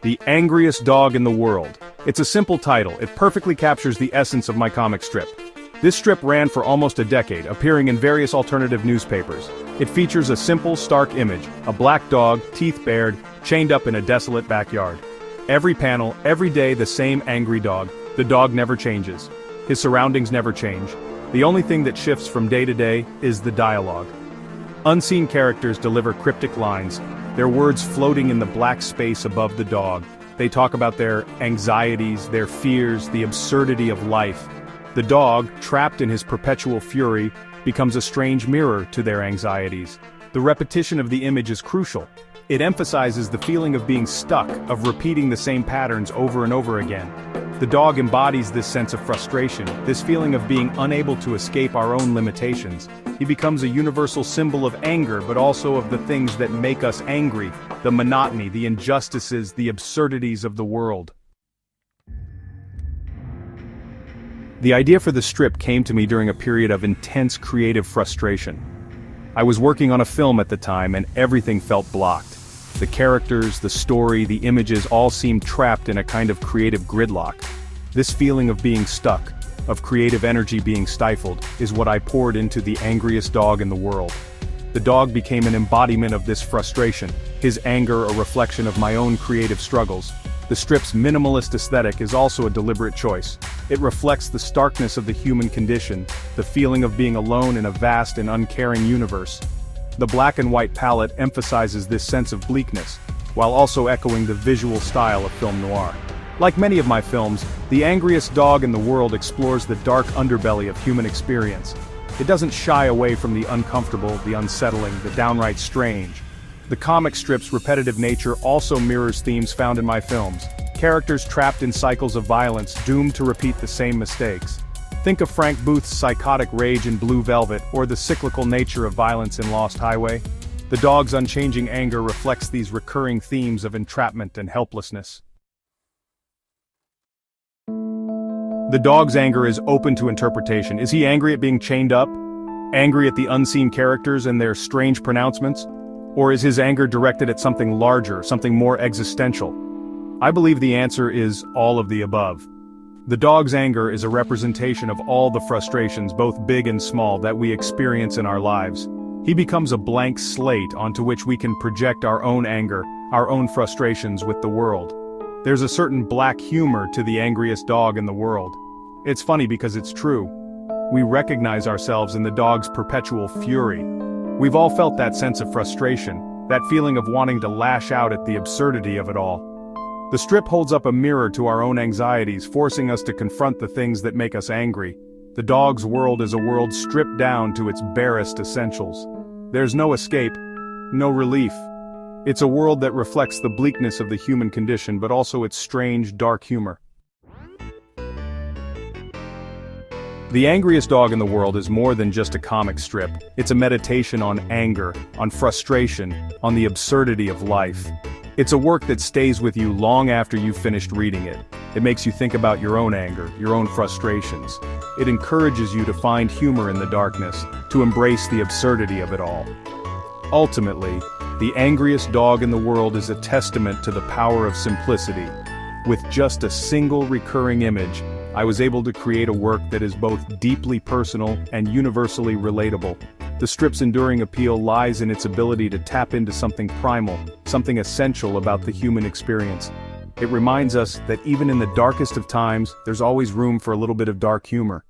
The Angriest Dog in the World. It's a simple title, it perfectly captures the essence of my comic strip. This strip ran for almost a decade, appearing in various alternative newspapers. It features a simple, stark image, a black dog, teeth bared, chained up in a desolate backyard. Every panel, every day the same angry dog. The dog never changes. His surroundings never change. The only thing that shifts from day to day is the dialogue. Unseen characters deliver cryptic lines, their words floating in the black space above the dog. They talk about their anxieties, their fears, the absurdity of life. The dog, trapped in his perpetual fury, becomes a strange mirror to their anxieties. The repetition of the image is crucial. It emphasizes the feeling of being stuck, of repeating the same patterns over and over again. The dog embodies this sense of frustration, this feeling of being unable to escape our own limitations. He becomes a universal symbol of anger, but also of the things that make us angry, the monotony, the injustices, the absurdities of the world. The idea for the strip came to me during a period of intense creative frustration. I was working on a film at the time and everything felt blocked. The characters, the story, the images all seemed trapped in a kind of creative gridlock. This feeling of being stuck, of creative energy being stifled, is what I poured into The Angriest Dog in the World. The dog became an embodiment of this frustration, his anger a reflection of my own creative struggles. The strip's minimalist aesthetic is also a deliberate choice. It reflects the starkness of the human condition, the feeling of being alone in a vast and uncaring universe. The black and white palette emphasizes this sense of bleakness, while also echoing the visual style of film noir. Like many of my films, The Angriest Dog in the World explores the dark underbelly of human experience. It doesn't shy away from the uncomfortable, the unsettling, the downright strange. The comic strip's repetitive nature also mirrors themes found in my films. Characters trapped in cycles of violence, doomed to repeat the same mistakes. Think of Frank Booth's psychotic rage in Blue Velvet, or the cyclical nature of violence in Lost Highway. The dog's unchanging anger reflects these recurring themes of entrapment and helplessness. The dog's anger is open to interpretation. Is he angry at being chained up? Angry at the unseen characters and their strange pronouncements? Or is his anger directed at something larger, something more existential? I believe the answer is all of the above. The dog's anger is a representation of all the frustrations, both big and small, that we experience in our lives. He becomes a blank slate onto which we can project our own anger, our own frustrations with the world. There's a certain black humor to the angriest dog in the world. It's funny because it's true. We recognize ourselves in the dog's perpetual fury. We've all felt that sense of frustration, that feeling of wanting to lash out at the absurdity of it all. The strip holds up a mirror to our own anxieties, forcing us to confront the things that make us angry. The dog's world is a world stripped down to its barest essentials. There's no escape, no relief. It's a world that reflects the bleakness of the human condition, but also its strange, dark humor. The Angriest Dog in the World is more than just a comic strip. It's a meditation on anger, on frustration, on the absurdity of life. It's a work that stays with you long after you've finished reading it. It makes you think about your own anger, your own frustrations. It encourages you to find humor in the darkness, to embrace the absurdity of it all. Ultimately, The Angriest Dog in the World is a testament to the power of simplicity. With just a single recurring image, I was able to create a work that is both deeply personal and universally relatable. The strip's enduring appeal lies in its ability to tap into something primal, something essential about the human experience. It reminds us that even in the darkest of times, there's always room for a little bit of dark humor.